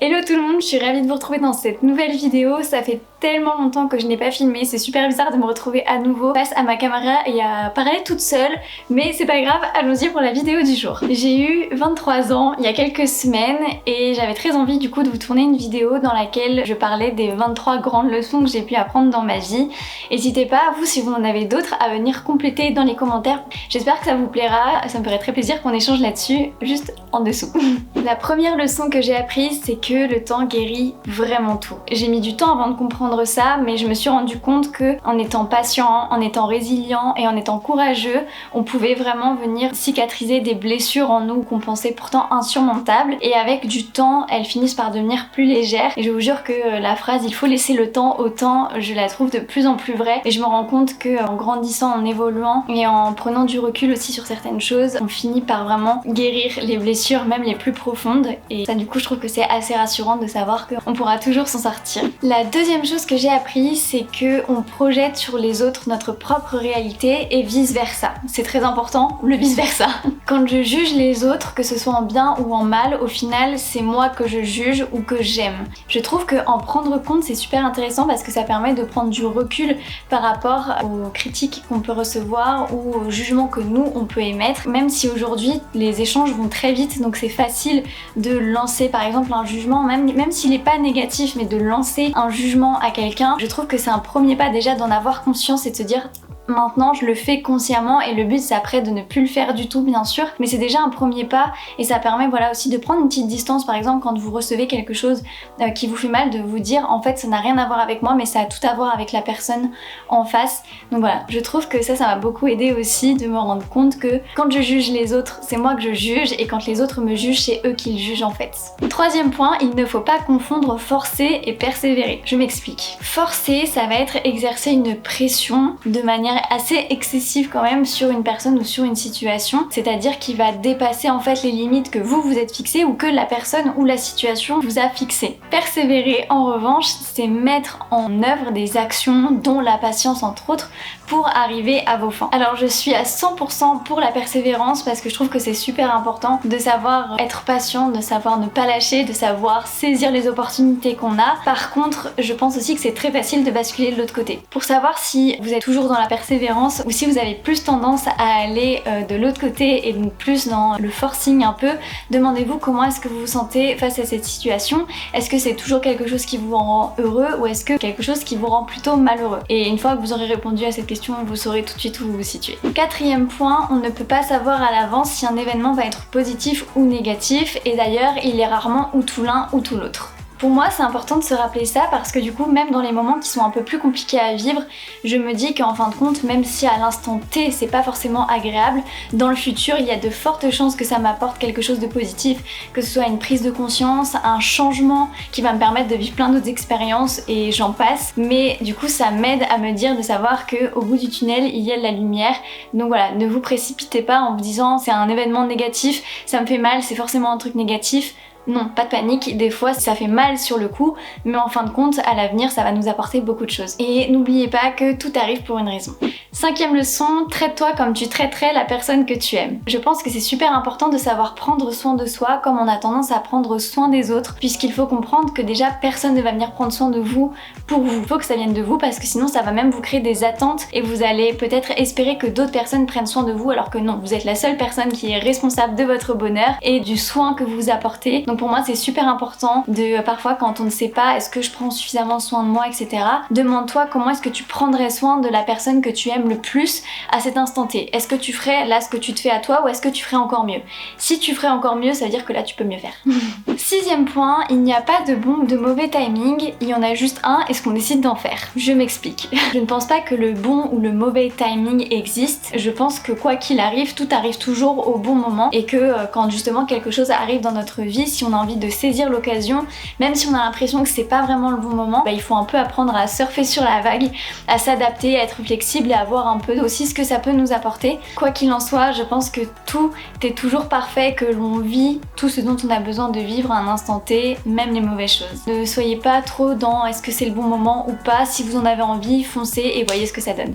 Hello tout le monde, je suis ravie de vous retrouver dans cette nouvelle vidéo. Ça fait tellement longtemps que je n'ai pas filmé, c'est super bizarre de me retrouver à nouveau face à ma caméra et à parler toute seule, mais c'est pas grave, allons-y pour la vidéo du jour. J'ai eu 23 ans il y a quelques semaines et j'avais très envie du coup de vous tourner une vidéo dans laquelle je parlais des 23 grandes leçons que j'ai pu apprendre dans ma vie. N'hésitez pas, vous, si vous en avez d'autres, à venir compléter dans les commentaires. J'espère que ça vous plaira, ça me ferait très plaisir qu'on échange là-dessus, juste en dessous. La première leçon que j'ai apprise, c'est que le temps guérit vraiment tout. J'ai mis du temps avant de comprendre ça, mais je me suis rendu compte que en étant patient, en étant résilient et en étant courageux, on pouvait vraiment venir cicatriser des blessures en nous qu'on pensait pourtant insurmontables, et avec du temps, elles finissent par devenir plus légères. Et je vous jure que la phrase il faut laisser le temps au temps, je la trouve de plus en plus vraie, et je me rends compte que en grandissant, en évoluant et en prenant du recul aussi sur certaines choses, on finit par vraiment guérir les blessures, même les plus profondes, et ça du coup je trouve que c'est assez rassurant de savoir qu'on pourra toujours s'en sortir. La deuxième chose que j'ai appris, c'est que on projette sur les autres notre propre réalité et vice versa. C'est très important, le vice versa. Quand je juge les autres, que ce soit en bien ou en mal, au final c'est moi que je juge ou que j'aime. Je trouve qu'en prendre compte c'est super intéressant parce que ça permet de prendre du recul par rapport aux critiques qu'on peut recevoir ou aux jugements que nous on peut émettre, même si aujourd'hui les échanges vont très vite, donc c'est facile de lancer par exemple un jugement, même s'il n'est pas négatif, mais de lancer un jugement à quelqu'un. Je trouve que c'est un premier pas déjà d'en avoir conscience et de se dire maintenant je le fais consciemment, et le but c'est après de ne plus le faire du tout bien sûr, mais c'est déjà un premier pas et ça permet voilà aussi de prendre une petite distance. Par exemple quand vous recevez quelque chose qui vous fait mal, de vous dire en fait ça n'a rien à voir avec moi mais ça a tout à voir avec la personne en face. Donc voilà, je trouve que ça m'a beaucoup aidé aussi de me rendre compte que quand je juge les autres c'est moi que je juge, et quand les autres me jugent c'est eux qui le jugent en fait. Troisième point, il ne faut pas confondre forcer et persévérer. Je m'explique. Forcer, ça va être exercer une pression de manière assez excessive quand même sur une personne ou sur une situation, c'est-à-dire qui va dépasser en fait les limites que vous êtes fixées ou que la personne ou la situation vous a fixées. Persévérer en revanche, c'est mettre en œuvre des actions dont la patience entre autres pour arriver à vos fins. Alors je suis à 100% pour la persévérance parce que je trouve que c'est super important de savoir être patient, de savoir ne pas lâcher, de savoir saisir les opportunités qu'on a. Par contre, je pense aussi que c'est très facile de basculer de l'autre côté. Pour savoir si vous êtes toujours dans la persévérance ou si vous avez plus tendance à aller de l'autre côté et donc plus dans le forcing un peu, demandez-vous comment est-ce que vous vous sentez face à cette situation. Est-ce que c'est toujours quelque chose qui vous rend heureux ou est-ce que quelque chose qui vous rend plutôt malheureux? Et une fois que vous aurez répondu à cette question, vous saurez tout de suite où vous vous situez. Quatrième point, on ne peut pas savoir à l'avance si un événement va être positif ou négatif, et d'ailleurs il est rarement ou tout l'un ou tout l'autre. Pour moi, c'est important de se rappeler ça parce que du coup, même dans les moments qui sont un peu plus compliqués à vivre, je me dis qu'en fin de compte, même si à l'instant T, c'est pas forcément agréable, dans le futur, il y a de fortes chances que ça m'apporte quelque chose de positif, que ce soit une prise de conscience, un changement qui va me permettre de vivre plein d'autres expériences et j'en passe. Mais du coup, ça m'aide à me dire de savoir qu'au bout du tunnel, il y a de la lumière. Donc voilà, ne vous précipitez pas en vous disant c'est un événement négatif, ça me fait mal, c'est forcément un truc négatif. Non, pas de panique, des fois ça fait mal sur le coup, mais en fin de compte, à l'avenir, ça va nous apporter beaucoup de choses. Et n'oubliez pas que tout arrive pour une raison. Cinquième leçon, traite-toi comme tu traiterais la personne que tu aimes. Je pense que c'est super important de savoir prendre soin de soi comme on a tendance à prendre soin des autres, puisqu'il faut comprendre que déjà personne ne va venir prendre soin de vous pour vous. Il faut que ça vienne de vous parce que sinon ça va même vous créer des attentes et vous allez peut-être espérer que d'autres personnes prennent soin de vous alors que non, vous êtes la seule personne qui est responsable de votre bonheur et du soin que vous apportez. Donc pour moi c'est super important de parfois quand on ne sait pas est-ce que je prends suffisamment soin de moi, etc. Demande-toi comment est-ce que tu prendrais soin de la personne que tu aimes le plus à cet instant T. Est-ce que tu ferais là ce que tu te fais à toi ou est-ce que tu ferais encore mieux? Si tu ferais encore mieux, ça veut dire que là tu peux mieux faire. Sixième point, il n'y a pas de bon ou de mauvais timing, il y en a juste un, est-ce qu'on décide d'en faire? Je m'explique. Je ne pense pas que le bon ou le mauvais timing existe. Je pense que quoi qu'il arrive, tout arrive toujours au bon moment et que quand justement quelque chose arrive dans notre vie, si on a envie de saisir l'occasion, même si on a l'impression que c'est pas vraiment le bon moment, il faut un peu apprendre à surfer sur la vague, à s'adapter, à être flexible et à voir un peu aussi ce que ça peut nous apporter. Quoi qu'il en soit, je pense que tout est toujours parfait, que l'on vit tout ce dont on a besoin de vivre à un instant T, même les mauvaises choses. Ne soyez pas trop dans est-ce que c'est le bon moment ou pas, si vous en avez envie, foncez et voyez ce que ça donne.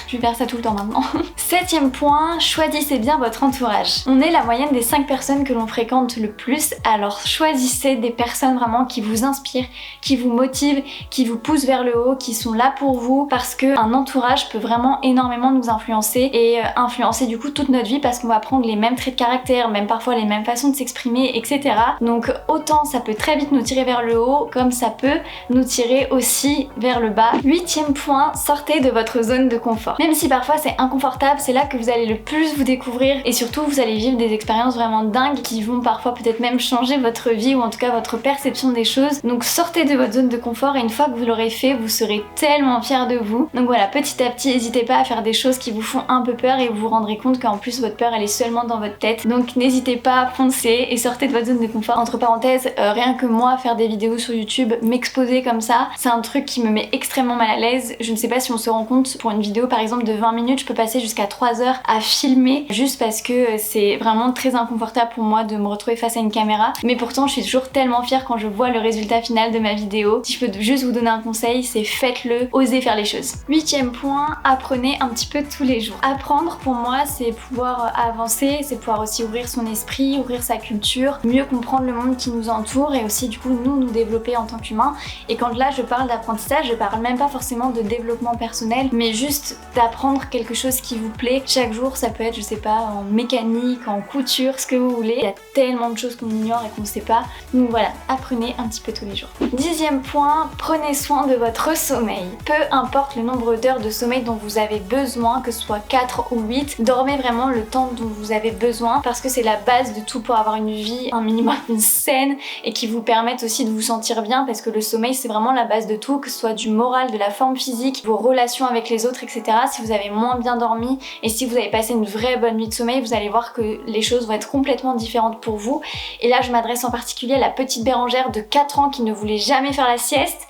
Je vais faire ça tout le temps maintenant. 7e point, choisissez bien votre entourage. On est la moyenne des 5 personnes que l'on fréquente le plus, alors choisissez des personnes vraiment qui vous inspirent, qui vous motivent, qui vous poussent vers le haut, qui sont là pour vous, parce qu'un entourage peut vraiment énormément nous influencer et influencer du coup toute notre vie, parce qu'on va prendre les mêmes traits de caractère, même parfois les mêmes façons de s'exprimer, etc. Donc autant ça peut très vite nous tirer vers le haut, comme ça peut nous tirer aussi vers le bas. 8e point, sortez de votre zone de confort. Même si parfois c'est inconfortable, c'est là que vous allez le plus vous découvrir et surtout vous allez vivre des expériences vraiment dingues qui vont parfois peut-être même changer votre vie ou en tout cas votre perception des choses. Donc sortez de votre zone de confort et une fois que vous l'aurez fait, vous serez tellement fiers de vous. Donc voilà, petit à petit, n'hésitez pas à faire des choses qui vous font un peu peur et vous vous rendrez compte qu'en plus votre peur elle est seulement dans votre tête. Donc n'hésitez pas, foncez et sortez de votre zone de confort. Entre parenthèses, rien que moi faire des vidéos sur YouTube, m'exposer comme ça, c'est un truc qui me met extrêmement mal à l'aise. Je ne sais pas si on se rend compte, pour une vidéo par exemple de 20 minutes, je peux passer jusqu'à 3 heures à filmer juste parce que c'est vraiment très inconfortable pour moi de me retrouver face à une caméra. Mais pourtant je suis toujours tellement fière quand je vois le résultat final de ma vidéo. Si je peux juste vous donner un conseil, c'est faites-le, osez faire les choses. 8e point, apprenez un petit peu tous les jours. Apprendre pour moi c'est pouvoir avancer, c'est pouvoir aussi ouvrir son esprit, ouvrir sa culture, mieux comprendre le monde qui nous entoure et aussi du coup nous développer en tant qu'humains. Et quand là je parle d'apprentissage, je parle même pas forcément de développement personnel, mais juste d'apprendre quelque chose qui vous plaît. Chaque jour ça peut être, je sais pas, en mécanique, en couture, ce que vous voulez. Il y a tellement de choses qu'on ignore et qu'on ne sait pas. Donc voilà, apprenez un petit peu tous les jours. 10e point, prenez soin de votre sommeil. Peu importe le nombre d'heures de sommeil dont vous avez besoin, que ce soit 4 ou 8, dormez vraiment le temps dont vous avez besoin parce que c'est la base de tout pour avoir une vie un minimum saine et qui vous permette aussi de vous sentir bien, parce que le sommeil c'est vraiment la base de tout, que ce soit du moral, de la forme physique, vos relations avec les autres, etc. Si vous avez moins bien dormi et si vous avez passé une vraie bonne nuit de sommeil, vous allez voir que les choses vont être complètement différentes pour vous. Et là je m'adresse en particulier à la petite Bérangère de 4 ans qui ne voulait jamais faire la sieste.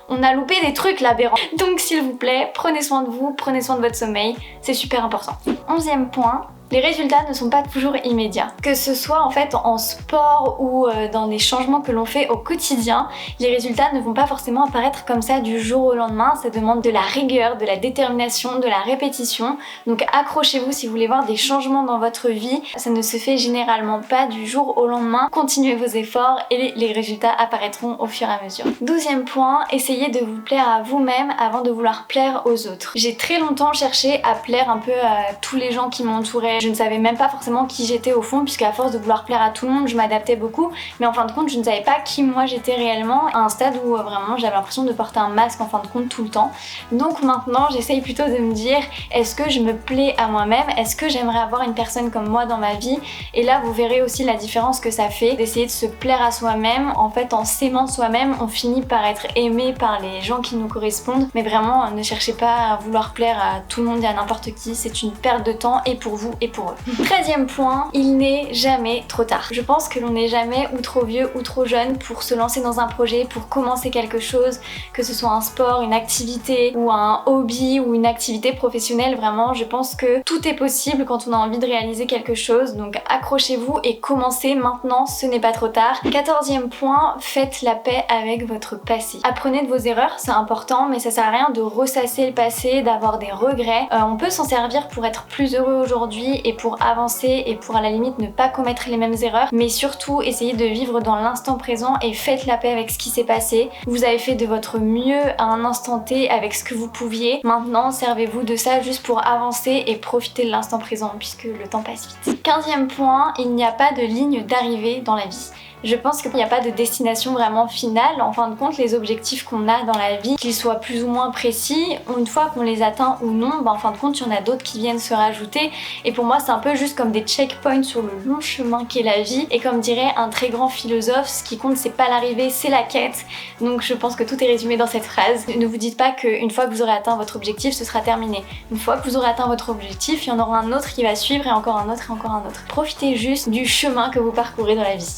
On a loupé des trucs là, Béran. Donc s'il vous plaît, prenez soin de vous, prenez soin de votre sommeil, c'est super important. 11e point, les résultats ne sont pas toujours immédiats. Que ce soit en fait en sport ou dans les changements que l'on fait au quotidien, les résultats ne vont pas forcément apparaître comme ça du jour au lendemain. Ça demande de la rigueur, de la détermination, de la répétition. Donc accrochez-vous si vous voulez voir des changements dans votre vie. Ça ne se fait généralement pas du jour au lendemain. Continuez vos efforts et les résultats apparaîtront au fur et à mesure. 12e point, essayez de vous plaire à vous-même avant de vouloir plaire aux autres. J'ai très longtemps cherché à plaire un peu à tous les gens qui m'entouraient. Je ne savais même pas forcément qui j'étais au fond, puisqu'à force de vouloir plaire à tout le monde, je m'adaptais beaucoup, mais en fin de compte je ne savais pas qui moi j'étais réellement, à un stade où vraiment j'avais l'impression de porter un masque en fin de compte tout le temps. Donc maintenant j'essaye plutôt de me dire, est-ce que je me plais à moi-même, est-ce que j'aimerais avoir une personne comme moi dans ma vie? Et là vous verrez aussi la différence que ça fait d'essayer de se plaire à soi-même. En fait en s'aimant soi-même on finit par être aimé par les gens qui nous correspondent, mais vraiment ne cherchez pas à vouloir plaire à tout le monde et à n'importe qui, c'est une perte de temps et pour vous et pour eux. 13e point, il n'est jamais trop tard. Je pense que l'on n'est jamais ou trop vieux ou trop jeune pour se lancer dans un projet, pour commencer quelque chose, que ce soit un sport, une activité ou un hobby ou une activité professionnelle. Vraiment, je pense que tout est possible quand on a envie de réaliser quelque chose. Donc accrochez-vous et commencez maintenant, ce n'est pas trop tard. 14e point, faites la paix avec votre passé. Apprenez de vos erreurs, c'est important, mais ça sert à rien de ressasser le passé, d'avoir des regrets. On peut s'en servir pour être plus heureux aujourd'hui et pour avancer et pour à la limite ne pas commettre les mêmes erreurs, mais surtout essayez de vivre dans l'instant présent et faites la paix avec ce qui s'est passé. Vous avez fait de votre mieux à un instant T avec ce que vous pouviez. Maintenant servez-vous de ça juste pour avancer et profiter de l'instant présent puisque le temps passe vite. 15e point, il n'y a pas de ligne d'arrivée dans la vie. Je pense qu'il n'y a pas de destination vraiment finale. En fin de compte, les objectifs qu'on a dans la vie, qu'ils soient plus ou moins précis, une fois qu'on les atteint ou non, en fin de compte, il y en a d'autres qui viennent se rajouter. Et pour moi, c'est un peu juste comme des checkpoints sur le long chemin qu'est la vie. Et comme dirait un très grand philosophe, ce qui compte, c'est pas l'arrivée, c'est la quête. Donc je pense que tout est résumé dans cette phrase. Ne vous dites pas qu'une fois que vous aurez atteint votre objectif, ce sera terminé. Une fois que vous aurez atteint votre objectif, il y en aura un autre qui va suivre et encore un autre et encore un autre. Profitez juste du chemin que vous parcourez dans la vie.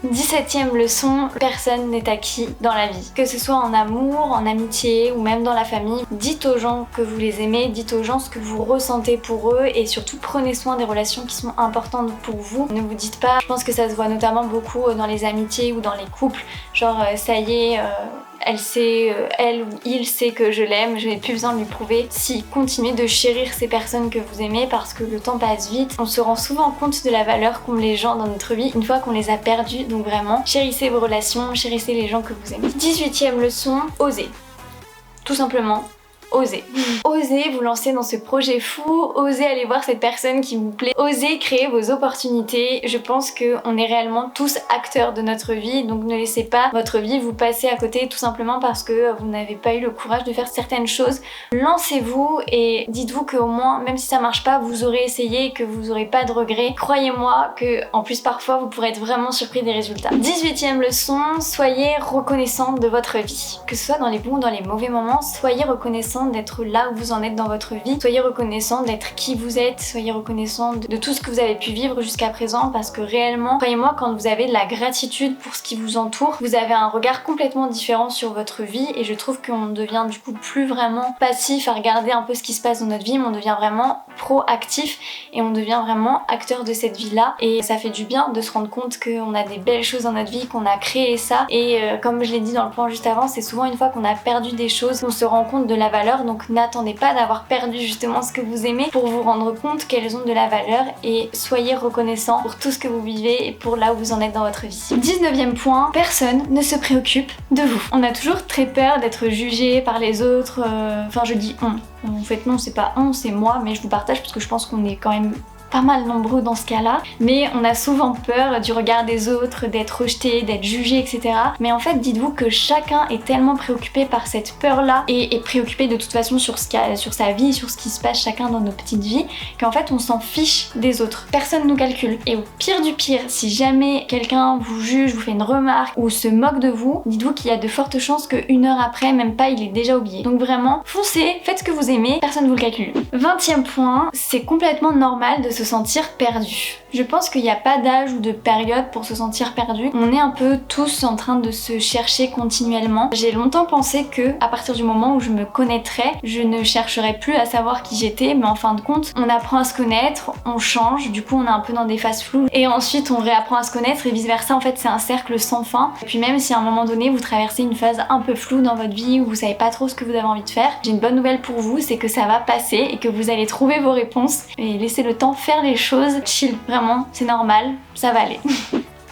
17e leçon, personne n'est acquis dans la vie. Que ce soit en amour, en amitié ou même dans la famille, dites aux gens que vous les aimez, dites aux gens ce que vous ressentez pour eux et surtout prenez soin des relations qui sont importantes pour vous. Ne vous dites pas, je pense que ça se voit notamment beaucoup dans les amitiés ou dans les couples, genre ça y est, elle sait, elle ou il sait que je l'aime, je n'ai plus besoin de lui prouver. Si, continuez de chérir ces personnes que vous aimez parce que le temps passe vite. On se rend souvent compte de la valeur qu'ont les gens dans notre vie une fois qu'on les a perdus, donc vraiment, chérissez vos relations, chérissez les gens que vous aimez. 18e leçon, osez. Tout simplement. Osez. Osez vous lancer dans ce projet fou, osez aller voir cette personne qui vous plaît, osez créer vos opportunités. Je pense qu'on est réellement tous acteurs de notre vie, donc ne laissez pas votre vie vous passer à côté tout simplement parce que vous n'avez pas eu le courage de faire certaines choses. Lancez-vous et dites-vous qu'au moins, même si ça marche pas, vous aurez essayé et que vous aurez pas de regrets. Croyez-moi que en plus parfois vous pourrez être vraiment surpris des résultats. 18e leçon, soyez reconnaissant de votre vie. Que ce soit dans les bons ou dans les mauvais moments, soyez reconnaissant d'être là où vous en êtes dans votre vie. Soyez reconnaissant d'être qui vous êtes, soyez reconnaissant de tout ce que vous avez pu vivre jusqu'à présent parce que réellement, croyez-moi, quand vous avez de la gratitude pour ce qui vous entoure, vous avez un regard complètement différent sur votre vie et je trouve qu'on devient du coup plus vraiment passif à regarder un peu ce qui se passe dans notre vie, mais on devient vraiment proactif et on devient vraiment acteur de cette vie-là et ça fait du bien de se rendre compte qu'on a des belles choses dans notre vie, qu'on a créé ça et comme je l'ai dit dans le point juste avant, c'est souvent une fois qu'on a perdu des choses qu'on se rend compte de la valeur. Donc n'attendez pas d'avoir perdu justement ce que vous aimez pour vous rendre compte qu'elles ont de la valeur et soyez reconnaissant pour tout ce que vous vivez et pour là où vous en êtes dans votre vie. 19e point, personne ne se préoccupe de vous. On a toujours très peur d'être jugé par les autres, enfin je dis on. En fait non, c'est pas on, c'est moi, mais je vous partage parce que je pense qu'on est quand même pas mal nombreux dans ce cas-là, mais on a souvent peur du regard des autres, d'être rejeté, d'être jugé, etc. Mais en fait, dites-vous que chacun est tellement préoccupé par cette peur-là et est préoccupé de toute façon sur sa vie, sur ce qui se passe chacun dans nos petites vies, qu'en fait on s'en fiche des autres. Personne nous calcule. Et au pire du pire, si jamais quelqu'un vous juge, vous fait une remarque ou se moque de vous, dites-vous qu'il y a de fortes chances qu'une heure après, même pas, il est déjà oublié. Donc vraiment, foncez, faites ce que vous aimez, personne ne vous le calcule. 20e point, c'est complètement normal de se sentir perdu. Je pense qu'il n'y a pas d'âge ou de période pour se sentir perdu. On est un peu tous en train de se chercher continuellement. J'ai longtemps pensé que à partir du moment où je me connaîtrais, je ne chercherais plus à savoir qui j'étais, mais en fin de compte, on apprend à se connaître, on change, du coup on est un peu dans des phases floues et ensuite on réapprend à se connaître et vice versa. En fait, c'est un cercle sans fin. Et puis même si à un moment donné vous traversez une phase un peu floue dans votre vie où vous savez pas trop ce que vous avez envie de faire, j'ai une bonne nouvelle pour vous, c'est que ça va passer et que vous allez trouver vos réponses et laisser le temps faire les choses. Chill, vraiment, c'est normal, ça va aller.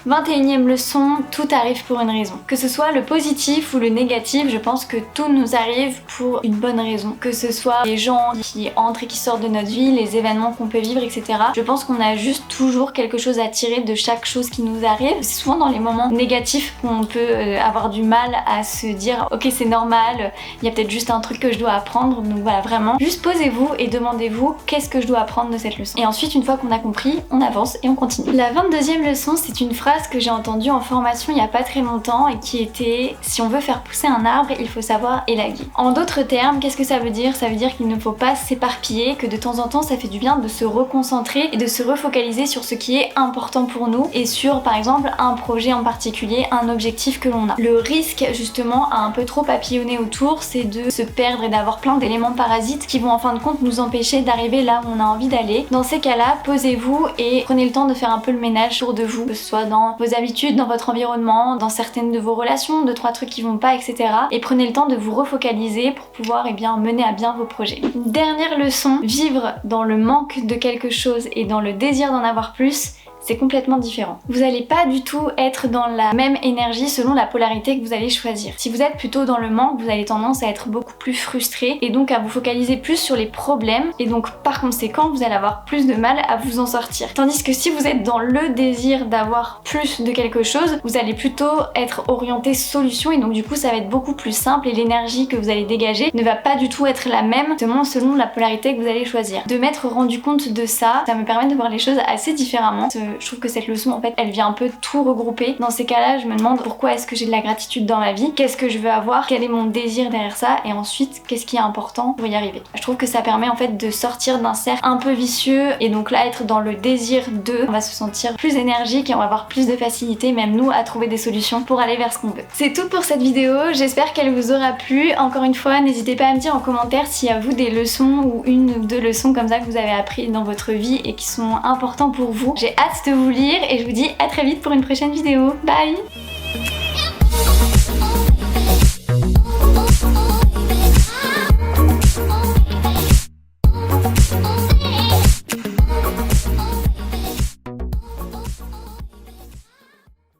21e leçon, tout arrive pour une raison. Que ce soit le positif ou le négatif, je pense que tout nous arrive pour une bonne raison. Que ce soit les gens qui entrent et qui sortent de notre vie, les événements qu'on peut vivre, etc. Je pense qu'on a juste toujours quelque chose à tirer de chaque chose qui nous arrive. C'est souvent dans les moments négatifs qu'on peut avoir du mal à se dire ok c'est normal, il y a peut-être juste un truc que je dois apprendre. Donc voilà, vraiment, juste posez-vous et demandez-vous qu'est-ce que je dois apprendre de cette leçon. Et ensuite, une fois qu'on a compris, on avance et on continue. La 22e leçon, c'est une phrase que j'ai entendue en formation il y a pas très longtemps et qui était si on veut faire pousser un arbre, il faut savoir élaguer. En d'autres termes, qu'est-ce que ça veut dire? Ça veut dire qu'il ne faut pas s'éparpiller, que de temps en temps ça fait du bien de se reconcentrer et de se refocaliser sur ce qui est important pour nous et sur par exemple un projet en particulier, un objectif que l'on a. Le risque justement à un peu trop papillonner autour, c'est de se perdre et d'avoir plein d'éléments parasites qui vont en fin de compte nous empêcher d'arriver là où on a envie d'aller. Dans ces cas-là, posez-vous et prenez le temps de faire un peu le ménage autour de vous, que ce soit dans vos habitudes, dans votre environnement, dans certaines de vos relations, 2-3 trucs qui vont pas, etc. Et prenez le temps de vous refocaliser pour pouvoir mener à bien vos projets. Dernière leçon, vivre dans le manque de quelque chose et dans le désir d'en avoir plus, c'est complètement différent. Vous n'allez pas du tout être dans la même énergie selon la polarité que vous allez choisir. Si vous êtes plutôt dans le manque, vous avez tendance à être beaucoup plus frustré et donc à vous focaliser plus sur les problèmes et donc par conséquent vous allez avoir plus de mal à vous en sortir. Tandis que si vous êtes dans le désir d'avoir plus de quelque chose, vous allez plutôt être orienté solution et donc du coup ça va être beaucoup plus simple et l'énergie que vous allez dégager ne va pas du tout être la même selon la polarité que vous allez choisir. De m'être rendu compte de ça, ça me permet de voir les choses assez différemment. Je trouve que cette leçon en fait elle vient un peu tout regrouper. Dans ces cas-là je me demande pourquoi est-ce que j'ai de la gratitude dans ma vie, qu'est-ce que je veux avoir, quel est mon désir derrière ça et ensuite qu'est-ce qui est important pour y arriver. Je trouve que ça permet en fait de sortir d'un cercle un peu vicieux et donc là être dans le désir de, on va se sentir plus énergique et on va avoir plus de facilité même nous à trouver des solutions pour aller vers ce qu'on veut. C'est tout pour cette vidéo, j'espère qu'elle vous aura plu. Encore une fois n'hésitez pas à me dire en commentaire s'il y a vous des leçons ou une ou deux leçons comme ça que vous avez appris dans votre vie et qui sont importants pour vous. J'ai hâte de vous lire et je vous dis à très vite pour une prochaine vidéo. Bye!